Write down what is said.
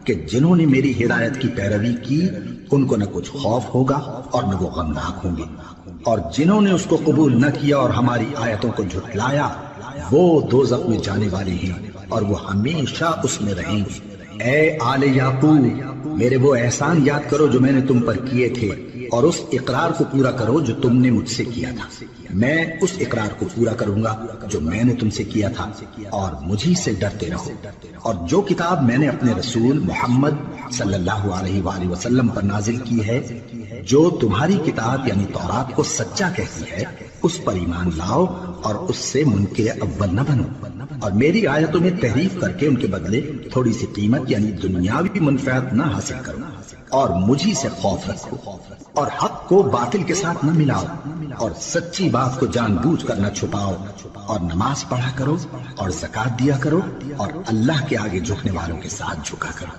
کہ جنہوں نے میری ہدایت کی پیروی کی ان کو نہ کچھ خوف ہوگا اور نہ وہ غمناک ہوں گے، اور جنہوں نے اس کو قبول نہ کیا اور ہماری آیتوں کو جھٹلایا وہ دوزخ میں جانے والے ہیں اور وہ ہمیشہ اس میں رہیں گے۔ اے آل یعقوب، میرے وہ احسان یاد کرو جو میں نے تم پر کیے تھے، اور اس اقرار کو پورا کرو جو تم نے مجھ سے کیا تھا۔ میں اس اقرار کو پورا کروں گا جو میں نے تم سے کیا تھا، اور مجھی سے ڈرتے رہو۔ اور جو کتاب میں نے اپنے رسول محمد صلی اللہ علیہ وآلہ وسلم پر نازل کی ہے، جو تمہاری کتاب یعنی تورات کو سچا کہتی ہے، اس پر ایمان لاؤ اور اس سے منکر اول نہ بنو، اور میری آیتوں میں تحریف کر کے ان کے بدلے تھوڑی سی قیمت یعنی دنیاوی منفعت نہ حاصل کرو، اور مجھی سے خوف رکھو، اور حق کو باطل کے ساتھ نہ ملاؤ، اور سچی بات کو جان بوجھ کر نہ چھپاؤ، اور نماز پڑھا کرو اور زکوٰۃ دیا کرو، اور اللہ کے آگے جھکنے والوں کے ساتھ جھکا کرو۔